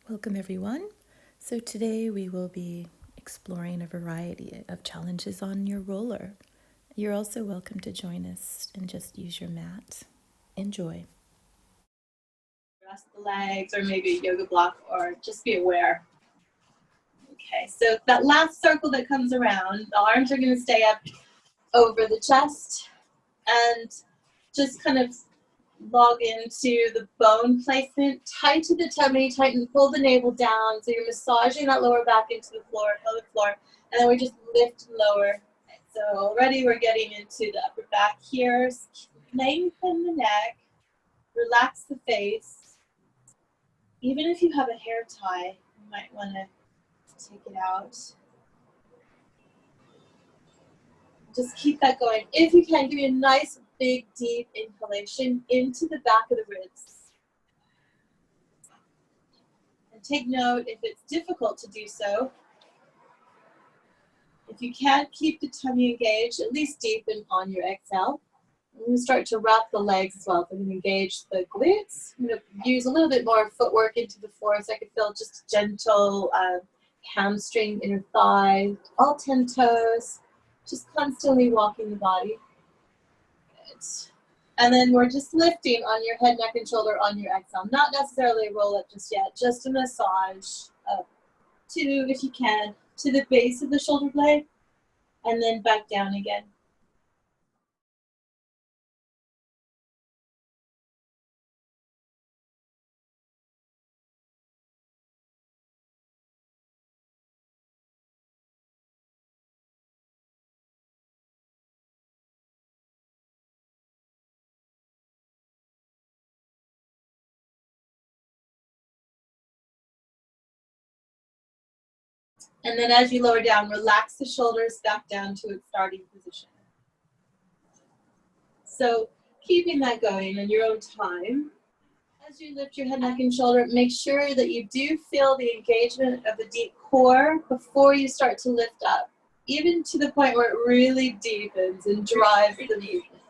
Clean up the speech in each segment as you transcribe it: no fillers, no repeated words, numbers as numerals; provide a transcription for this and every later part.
Welcome everyone. So today we will be exploring a variety of challenges on your roller. You're also welcome to join us and just use your mat. Enjoy. Rest the legs or maybe a yoga block, or just be aware. Okay, so that last circle that comes around, the arms are going to stay up over the chest and just kind of log into the bone placement. Tight to the tummy, tighten, pull the navel down. So you're massaging that lower back into the floor, pelvic floor, and then we just lift and lower. So already we're getting into the upper back here. Lengthen the neck, relax the face. Even if you have a hair tie, you might want to take it out. Just keep that going. If you can, give me a nice, big, deep inhalation into the back of the ribs. And take note, if it's difficult to do so, if you can't keep the tummy engaged, at least deepen on your exhale. I'm going to start to wrap the legs as well. So I'm going to engage the glutes. I'm going to use a little bit more footwork into the floor so I can feel just gentle hamstring, inner thigh, all 10 toes. Just constantly walking the body. Good. And then we're just lifting on your head, neck, and shoulder on your exhale. Not necessarily a roll up just yet, just a massage up to, if you can, to the base of the shoulder blade, and then back down again. And then as you lower down, relax the shoulders back down to its starting position. So keeping that going in your own time. As you lift your head, neck, and shoulder, make sure that you do feel the engagement of the deep core before you start to lift up, even to the point where it really deepens and drives the movement.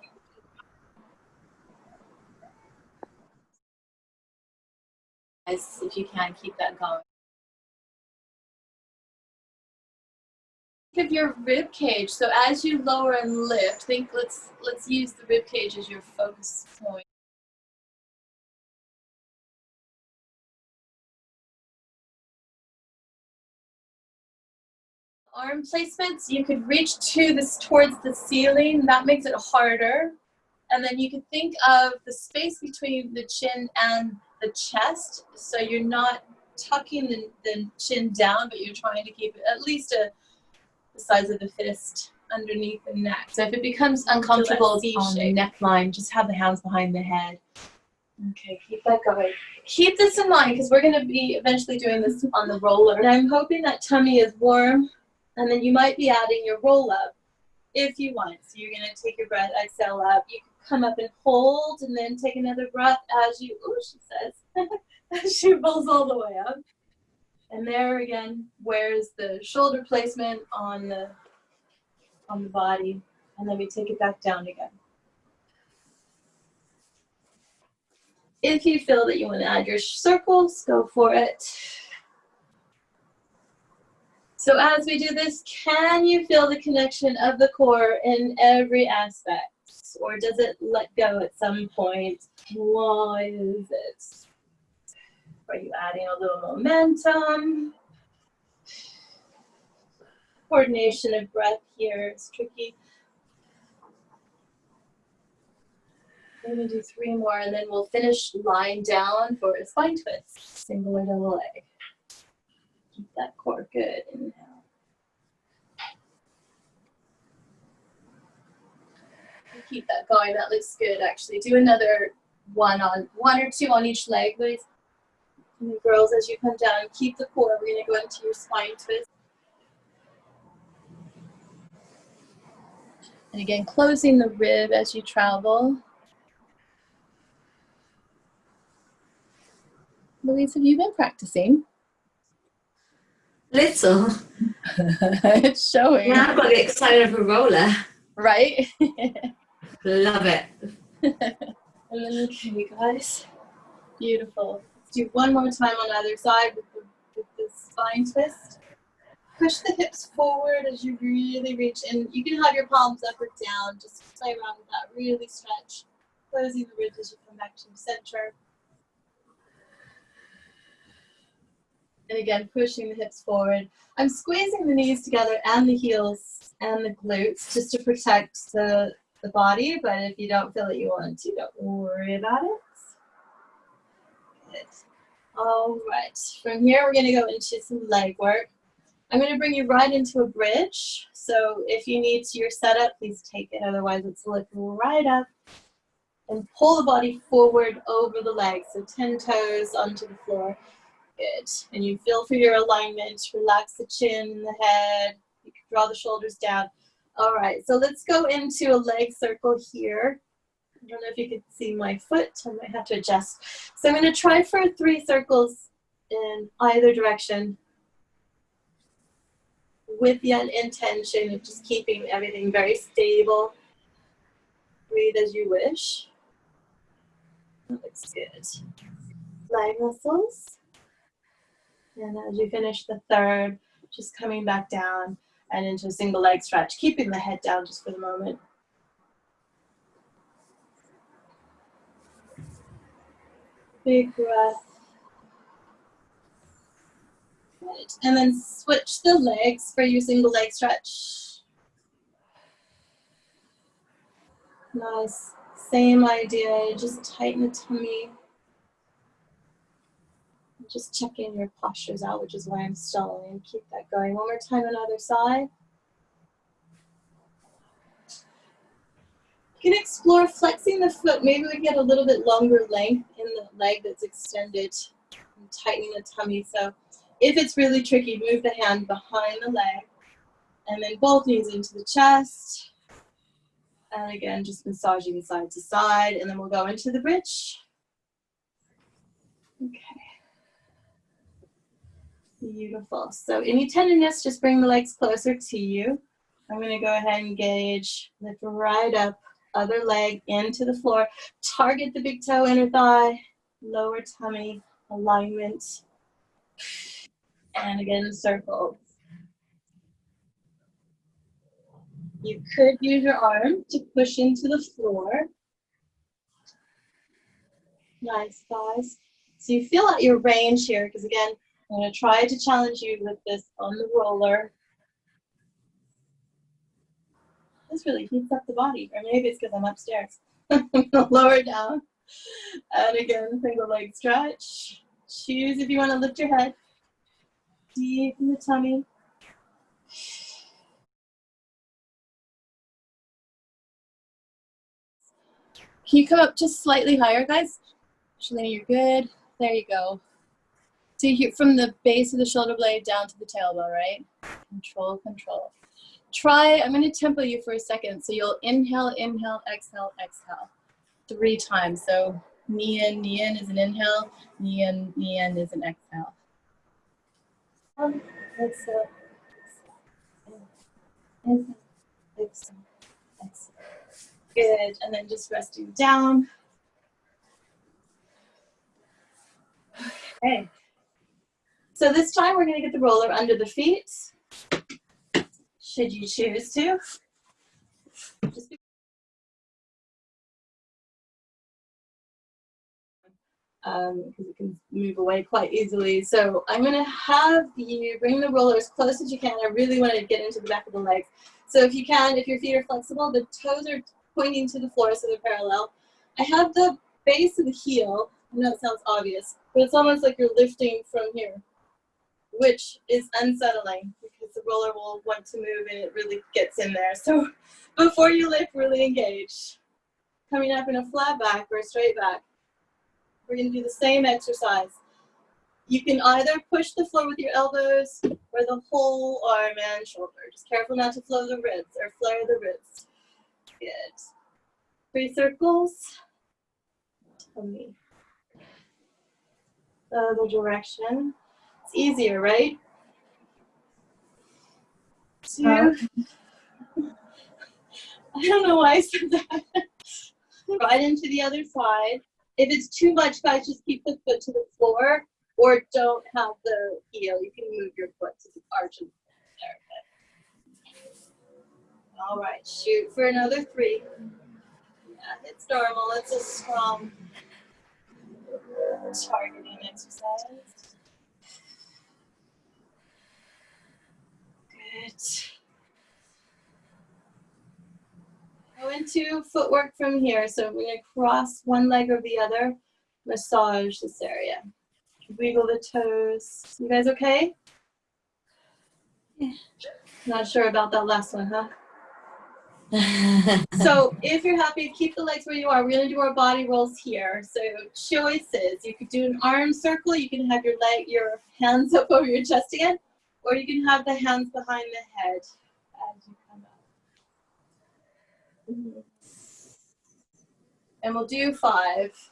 If you can, keep that going. Think of your rib cage. So as you lower and lift, let's use the rib cage as your focus point. Arm placements, you could reach towards the ceiling. That makes it harder. And then you could think of the space between the chin and the chest. So you're not tucking the chin down, but you're trying to keep it at least the size of the fist underneath the neck. So if it becomes uncomfortable on the neckline, just have the hands behind the head. Okay, keep that going. Keep this in mind because we're going to be eventually doing this on the roller. And I'm hoping that tummy is warm. And then you might be adding your roll up if you want. So you're going to take your breath, exhale up. You can come up and hold and then take another breath as you, she says, as she rolls all the way up. And there again, where's the shoulder placement on the body? And then we take it back down again. If you feel that you want to add your circles, go for it. So as we do this, can you feel the connection of the core in every aspect? Or does it let go at some point? Why is it? Are you adding a little momentum? Coordination of breath here is tricky. We're going to do 3 more and then we'll finish lying down for a spine twist. Single or double leg. Keep that core good. Inhale. Keep that going. That looks good, actually. Do another one or two on each leg, please. And the girls, as you come down, keep the core. We're going to go into your spine twist. And again, closing the rib as you travel. Louise, have you been practicing? Little. It's showing. Now I've got to get excited over a roller. Right? Love it. And then, okay, guys. Beautiful. Do one more time on either side with the spine twist. Push the hips forward as you really reach in. You can have your palms up or down. Just play around with that. Really stretch. Closing the ribs as you come back to center. And again, pushing the hips forward. I'm squeezing the knees together and the heels and the glutes just to protect the body. But if you don't feel that you want to, don't worry about it. Good. All right. From here, we're going to go into some leg work. I'm going to bring you right into a bridge. So if you need to your setup, please take it. Otherwise, let's lift right up and pull the body forward over the legs. So 10 toes onto the floor. Good. And you feel for your alignment. Relax the chin, the head. You can draw the shoulders down. All right. So let's go into a leg circle here. I don't know if you can see my foot. I might have to adjust. So I'm going to try for 3 circles in either direction, with the intention of just keeping everything very stable. Breathe as you wish. That looks good. Leg muscles. And as you finish the third, just coming back down and into a single leg stretch, keeping the head down just for the moment. Big breath. Good. And then switch the legs for your single leg stretch. Nice. Same idea, just tighten the tummy. Just checking your postures out, which is why I'm stalling. Keep that going. One more time on either side. You can explore flexing the foot. Maybe we get a little bit longer length in the leg that's extended. And tightening the tummy. So if it's really tricky, move the hand behind the leg. And then both knees into the chest. And again, just massaging side to side. And then we'll go into the bridge. Okay. Beautiful. So any tenderness, just bring the legs closer to you. I'm going to go ahead and engage. Lift right up. Other leg into the floor. Target the big toe, inner thigh. Lower tummy. Alignment. And again, circle. You could use your arm to push into the floor. Nice, guys. So you feel out your range here, because again, I'm going to try to challenge you with this on the roller. This really heats up the body, or maybe it's because I'm upstairs. I'm going to lower down. And again, single leg stretch. Choose if you want to lift your head. Deep in the tummy. Can you come up just slightly higher, guys? Shalini, you're good. There you go. So you from the base of the shoulder blade down to the tailbone, right? Control, control. Try, I'm going to tempo you for a second. So you'll inhale, inhale, exhale, exhale. 3 times. So knee in is an inhale. Knee in is an exhale. Exhale. Inhale, exhale, exhale. Good. And then just resting down. Okay. So this time we're going to get the roller under the feet. Should you choose to. Just because it can move away quite easily. So I'm going to have you bring the roller as close as you can. I really want to get into the back of the legs. So if you can, if your feet are flexible, the toes are pointing to the floor so they're parallel. I have the base of the heel. I know it sounds obvious, but it's almost like you're lifting from here, which is unsettling because the roller will want to move and it really gets in there. So before you lift, really engage. Coming up in a flat back or a straight back. We're going to do the same exercise. You can either push the floor with your elbows or the whole arm and shoulder. Just careful not to flow the ribs or flare the ribs. Good. 3 circles. Tummy. Other direction. It's easier, right? 2. I don't know why I said that. Right into the other side. If it's too much, guys, just keep the foot to the floor or don't have the heel. You can move your foot to the arch of there. All right, shoot for another 3. Yeah, it's normal. It's a strong targeting exercise. Good. Go into footwork from here. So we're going to cross one leg or the other, massage this area. Wiggle the toes. You guys okay? Yeah. Not sure about that last one, huh? So if you're happy, keep the legs where you are. We're going to do our body rolls here. So choices. You could do an arm circle. You can have your hands up over your chest again. Or you can have the hands behind the head as you come up. And we'll do 5.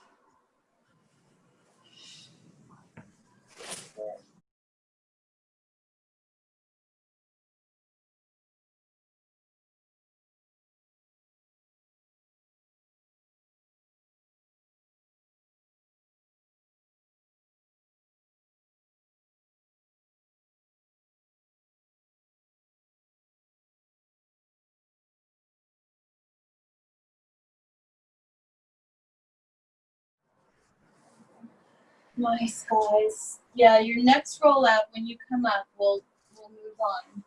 Nice, guys. Yeah, your next roll out, when you come up, we'll move on.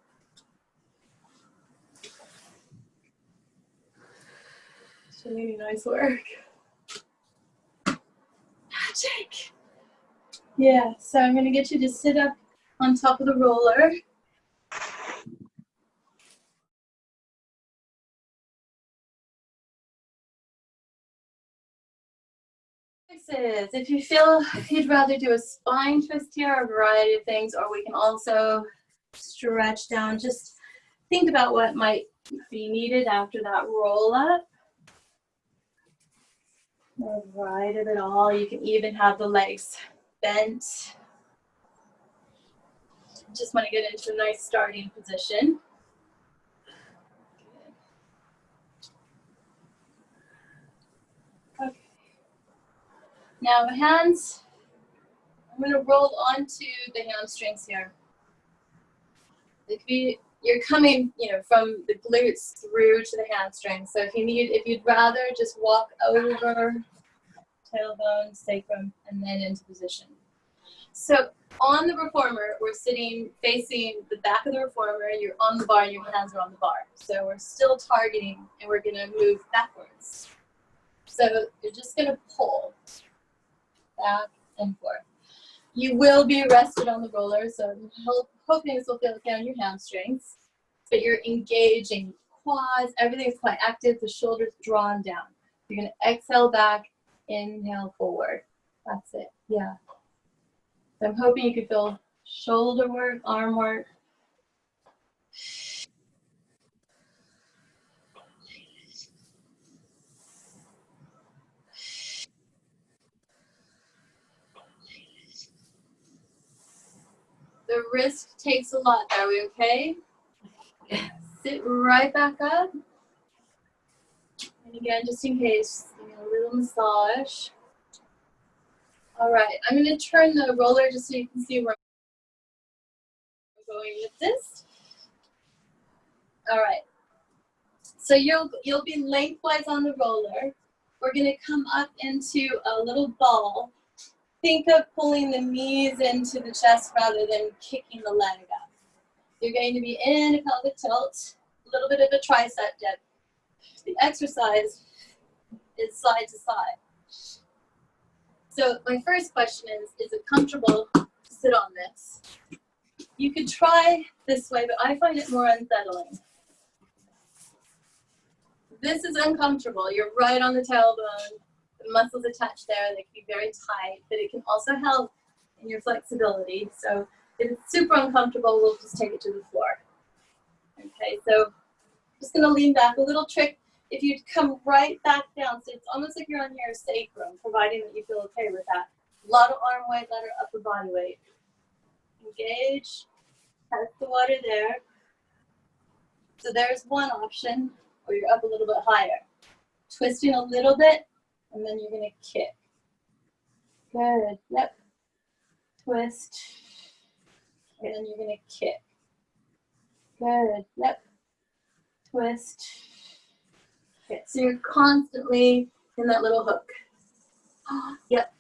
It's really nice work. Magic. Yeah, so I'm going to get you to sit up on top of the roller. If you feel you'd rather do a spine twist here, a variety of things, or we can also stretch down. Just think about what might be needed after that roll up. A variety of it all. You can even have the legs bent. Just want to get into a nice starting position. Okay. Now hands, I'm going to roll onto the hamstrings here. It could be, you're coming, from the glutes through to the hamstrings. So if you'd rather just walk over tailbone, sacrum, and then into position. So on the reformer, we're sitting facing the back of the reformer. You're on the bar, and your hands are on the bar. So we're still targeting, and we're going to move backwards. So you're just going to pull back and forth. You will be rested on the roller, so I'm hoping this will feel okay on your hamstrings. But you're engaging quads, everything's quite active, the shoulders drawn down. You're going to exhale back, inhale forward. That's it, yeah. So I'm hoping you can feel shoulder work, arm work. The wrist takes a lot. Are we okay? Sit right back up. And again, just in case, a little massage. All right, I'm going to turn the roller just so you can see where I'm going with this. All right. So you'll be lengthwise on the roller. We're going to come up into a little ball. Think of pulling the knees into the chest rather than kicking the leg up. You're going to be in a pelvic tilt, a little bit of a tricep dip. The exercise is side to side. So my first question is it comfortable to sit on this? You could try this way, but I find it more unsettling. This is uncomfortable. You're right on the tailbone. The muscles attached there, they can be very tight, but it can also help in your flexibility. So if it's super uncomfortable, we'll just take it to the floor. Okay, so just gonna lean back. A little trick, if you come right back down, so it's almost like you're on your sacrum, providing that you feel okay with that. A lot of arm weight, a lot of upper body weight. Engage, test the water there. So there's one option, or you're up a little bit higher. Twisting a little bit, and then you're gonna kick. Good. Yep. Twist. And then you're going to kick. Good. Yep. Twist. Okay, so you're constantly in that little hook. Yep.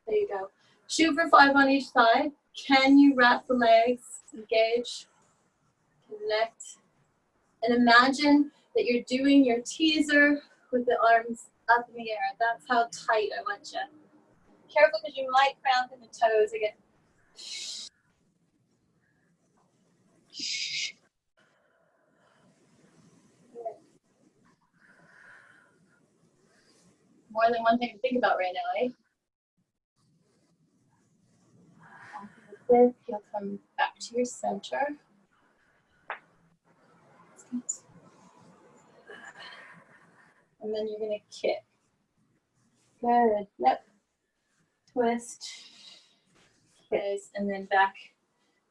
There you go. Shoot for 5 on each side. Can you wrap the legs? Engage. Connect. And imagine that you're doing your teaser with the arms up in the air. That's how tight I want you. Careful because you might cramp in the toes again. More than one thing to think about right now, eh? After this, you'll come back to your center. And then you're going to kick. Good. Yep. Twist. Kiss. And then back.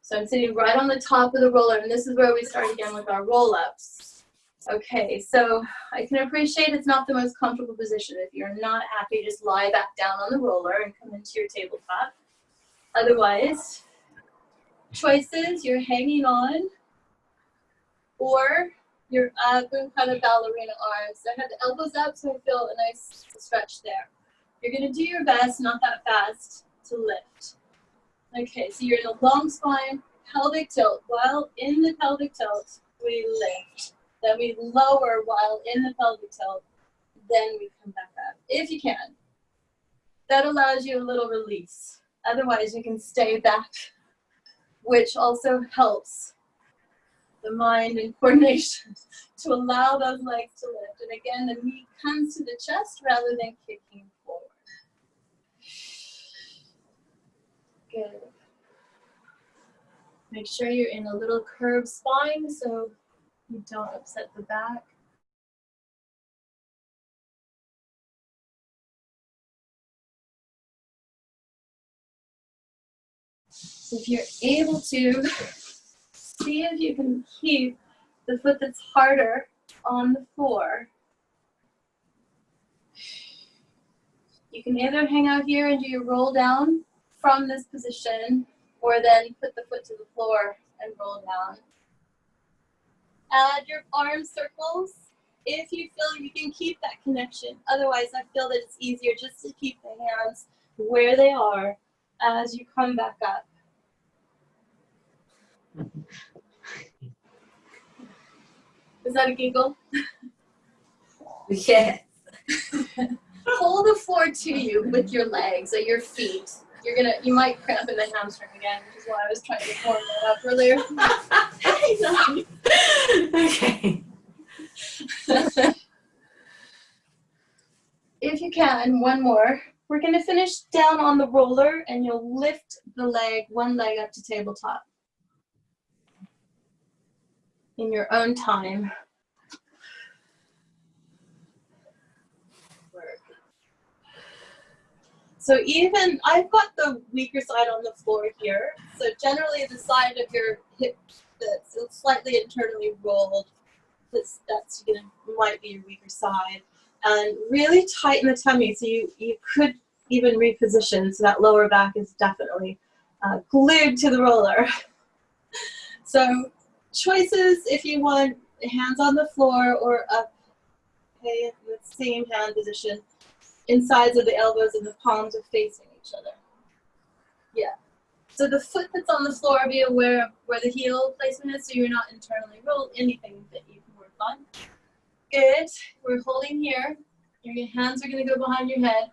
So I'm sitting right on the top of the roller, and this is where we start again with our roll-ups. Okay, so I can appreciate it's not the most comfortable position. If you're not happy, just lie back down on the roller and come into your tabletop. Otherwise, choices, you're hanging on, or you're up and kind of ballerina arms. I have the elbows up, so I feel a nice stretch there. You're going to do your best, not that fast, to lift. Okay, so you're in a long spine, pelvic tilt. While in the pelvic tilt, we lift. Then we lower while in the pelvic tilt. Then we come back up, if you can. That allows you a little release. Otherwise, you can stay back, which also helps the mind and coordination to allow those legs to lift. And again, the knee comes to the chest rather than kicking forward. Good. Make sure you're in a little curved spine so you don't upset the back. So if you're able to, see if you can keep the foot that's harder on the floor. You can either hang out here and do your roll down from this position, or then put the foot to the floor and roll down. Add your arm circles if you feel you can keep that connection. Otherwise, I feel that it's easier just to keep the hands where they are as you come back up. Is that a giggle? Yeah. Pull the floor to you with your legs or your feet. You might cramp in the hamstring again, which is why I was trying to warm that up earlier. Okay. If you can, one more. We're going to finish down on the roller, and you'll lift the leg, one leg up to tabletop in your own time. So even, I've got the weaker side on the floor here. So generally the side of your hip that's slightly internally rolled, that's might be your weaker side. And really tighten the tummy, so you could even reposition, so that lower back is definitely glued to the roller. So choices, if you want hands on the floor or up, okay, in the same hand position. Insides of the elbows and the palms are facing each other. Yeah. So the foot that's on the floor, be aware of where the heel placement is, so you're not internally rolled. Anything that you can work on. Good. We're holding here. Your hands are going to go behind your head,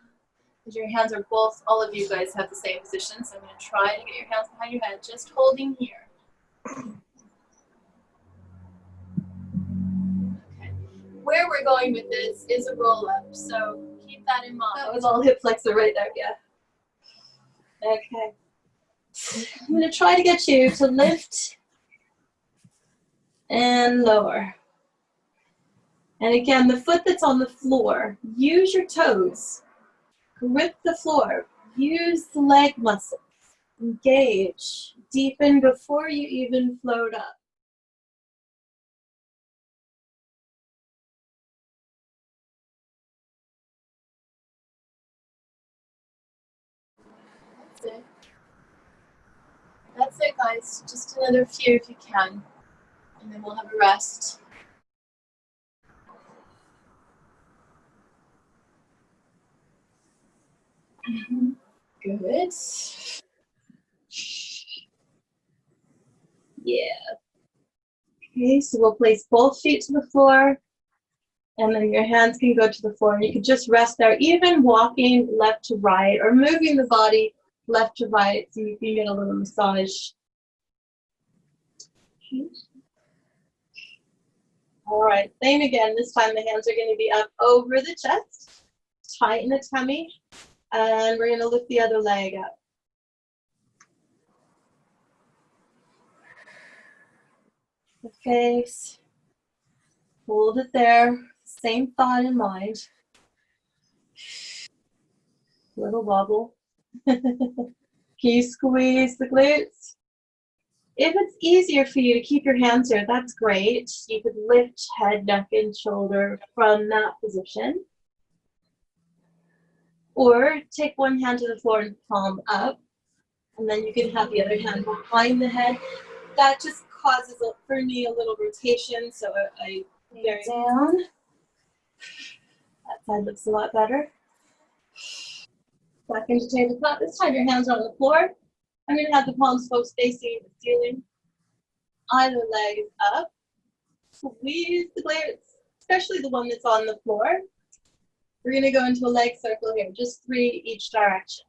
because your hands are both, all of you guys have the same position, so I'm going to try to get your hands behind your head, just holding here. Okay. Where we're going with this is a roll-up, so keep that in mind. That was all hip flexor right there, yeah. Okay. I'm going to try to get you to lift and lower. And again, the foot that's on the floor, use your toes. Grip the floor. Use the leg muscles. Engage. Deepen before you even float up. eyes. Just another few if you can. And then we'll have a rest. Good. Yeah. Okay, so we'll place both feet to the floor, and then your hands can go to the floor, and you can just rest there, even walking left to right or moving the body left to right so you can get a little massage. Okay. All right, same again. This time the hands are going to be up over the chest, tighten the tummy, and we're going to lift the other leg up. The face, hold it there, same thought in mind. Little wobble. Can you squeeze the glutes? If it's easier for you to keep your hands here, that's great. You could lift head, neck, and shoulder from that position. Or take one hand to the floor and palm up. And then you can have the other hand behind the head. That just causes, for me, a little rotation. So I bear down. That side looks a lot better. Back into tabletop. This time your hands are on the floor. I'm going to have the palms both facing the ceiling. Either leg is up. Squeeze the glutes, especially the one that's on the floor. We're going to go into a leg circle here, just 3 each direction.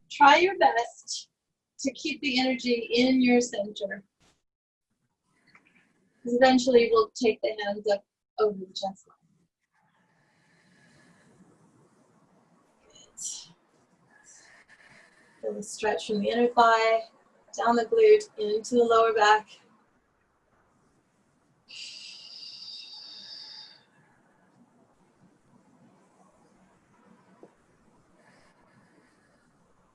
Try your best to keep the energy in your center, because eventually we'll take the hands up over the chest line. Good. Feel the stretch from the inner thigh, down the glute, into the lower back.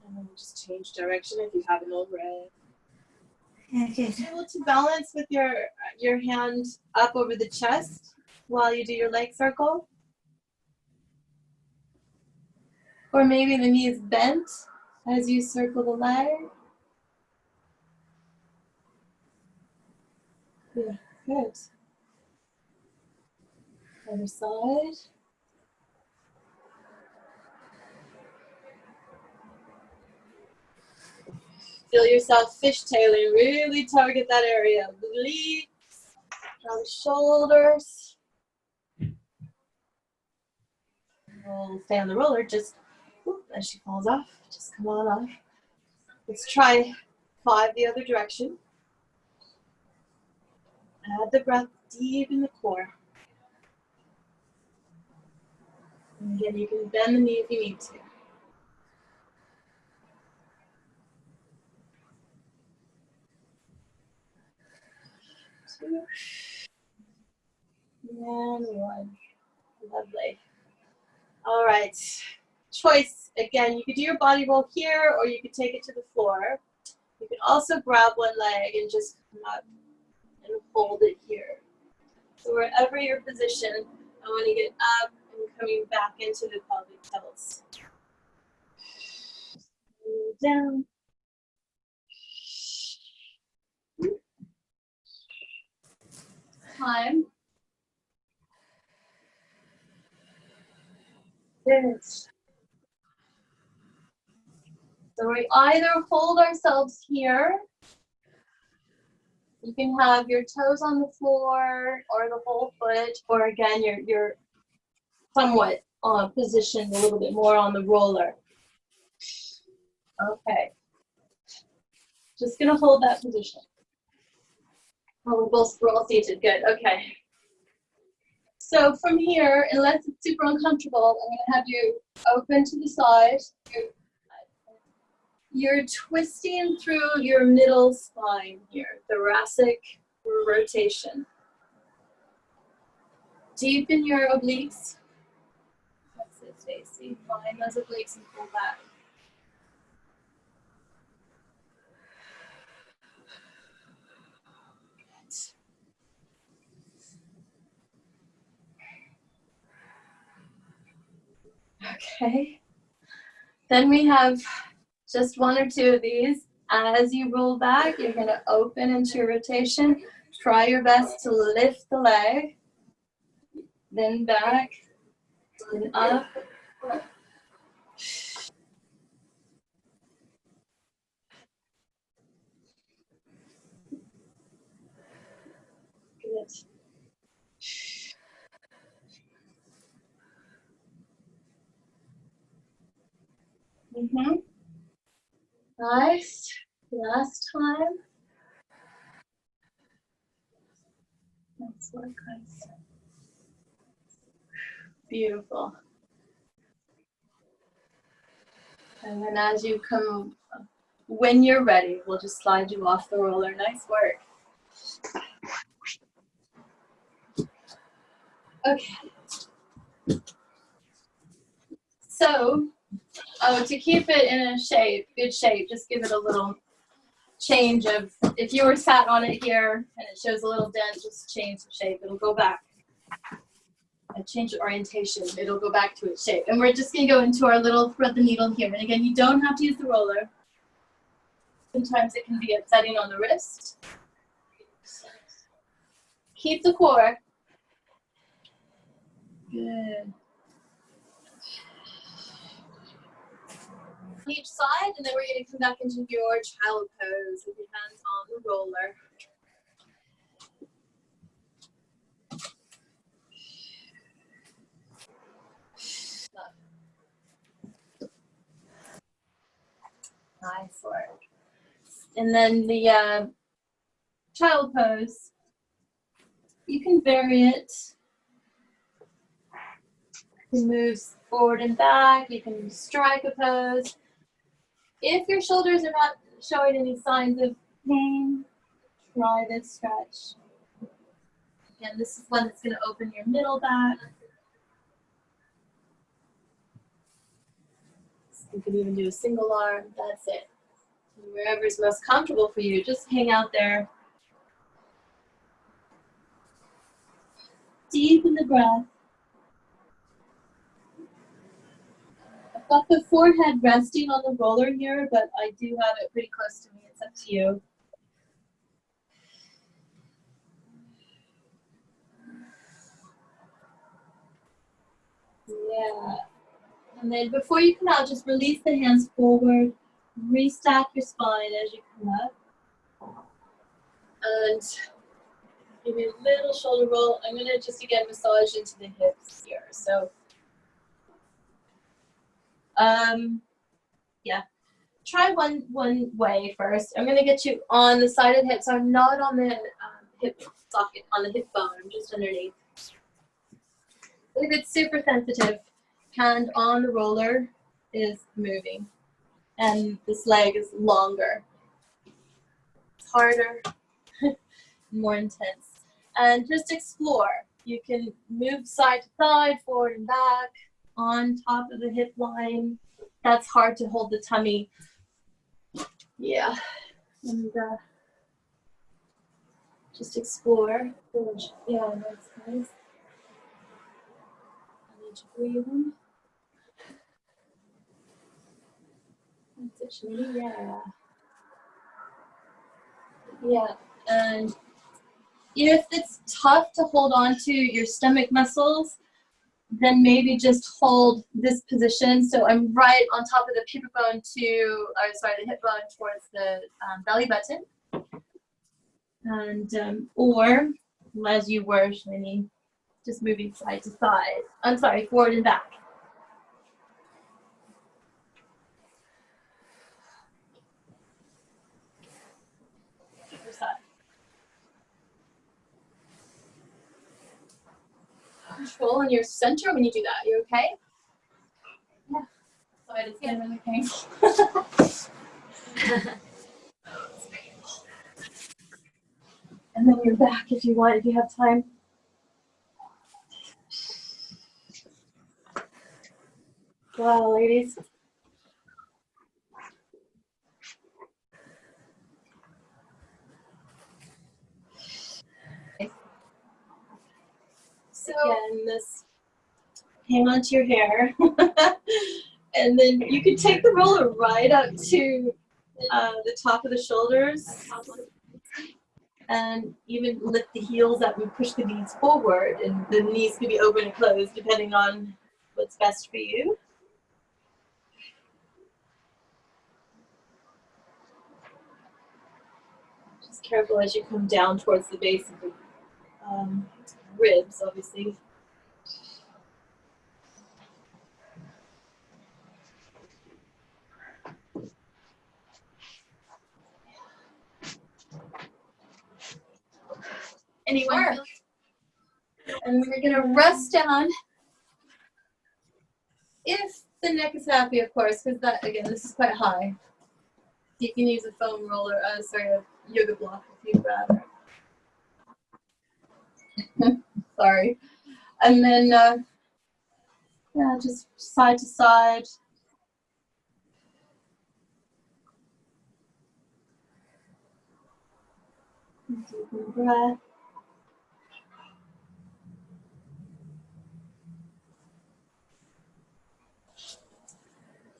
And then just change direction if you haven't already. Okay. Able to balance with your hand up over the chest while you do your leg circle. Or maybe the knee is bent as you circle the leg. Yeah, good. Other side. Feel yourself fishtailing. Really target that area. Obliques, down the shoulders. We'll stay on the roller. Just as she falls off, just come on off. Let's try 5 the other direction. Add the breath deep in the core. And again, you can bend the knee if you need to. 2 and 1. Lovely. All right. Choice. Again, you could do your body roll here, or you could take it to the floor. You can also grab one leg and just come up and hold it here. So wherever your position, I want to get up and coming back into the pelvic tilts. Down. Time. Good. So we either hold ourselves here. You can have your toes on the floor or the whole foot, or again, you're somewhat positioned a little bit more on the roller. Okay. Just gonna hold that position. Oh, we're all seated. Good. Okay. So from here, unless it's super uncomfortable, I'm gonna have you open to the side. You're twisting through your middle spine here, thoracic rotation. Deepen your obliques. That's it, Stacy. Find those obliques and pull back. Okay. Then we have just 1 or 2 of these. As you roll back, you're going to open into your rotation. Try your best to lift the leg, then back, then up. Good. Nice. Last time. Nice work, guys. Beautiful. And then as you come, when you're ready, we'll just slide you off the roller. Nice work. Okay. So, to keep it in a shape, good shape, just give it a little change of, if you were sat on it here and it shows a little dent, just change the shape. It'll go back. And change the orientation. It'll go back to its shape. And we're just going to go into our little thread the needle here. And again, you don't have to use the roller. Sometimes it can be upsetting on the wrist. Keep the core. Good. Each side, and then we're going to come back into your child pose with your hands on the roller. Nice work. And then the child pose, you can vary it. You can move forward and back. You can strike a pose. If your shoulders are not showing any signs of pain, try this stretch. Again, this is one that's going to open your middle back. You can even do a single arm. That's it. Wherever is most comfortable for you, just hang out there. Deepen the breath. I've got the forehead resting on the roller here, but I do have it pretty close to me. It's up to you. Yeah. And then before you come out, just release the hands forward. Restack your spine as you come up. And give me a little shoulder roll. I'm going to just again massage into the hips here. So, yeah. Try one way first. I'm going to get you on the side of the hips. I'm not on the hip socket, on the hip bone. I'm just underneath. If it's super sensitive, hand on the roller is moving. And this leg is longer. It's harder, more intense. And just explore. You can move side to side, forward and back, on top of the hip line. That's hard to hold the tummy. Yeah. And just explore. Yeah, that's nice. I need to breathe in. That's it, Shanita. Yeah. Yeah. And if it's tough to hold on to your stomach muscles, then maybe just hold this position. So I'm right on top of the pubic bone the hip bone towards the belly button. And, or as you were, Shani, just moving side to side. I'm sorry, forward and back. Other side. Control in your center when you do that. You okay? Yeah. Side is good. Okay. And then you're back if you want, if you have time. Wow, ladies. So again, this, hang on to your hair. And then you can take the roller right up to the top of the shoulders, and even lift the heels up and push the knees forward, and the knees can be open and closed depending on what's best for you. Just careful as you come down towards the base of the ribs, obviously. Anywhere. And we're going to rest down if the neck is happy, of course, because that, again, this is quite high. You can use a foam roller, a yoga block if you'd rather. Sorry. And then, yeah, just side to side. Deep breath.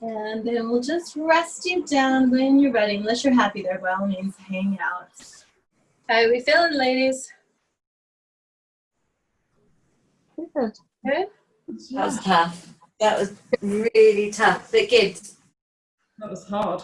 And then we'll just rest you down when you're ready. Unless you're happy there, by all means, hang out. How are we feeling, ladies? Good. Good? That was tough. That was really tough. But good. That was hard.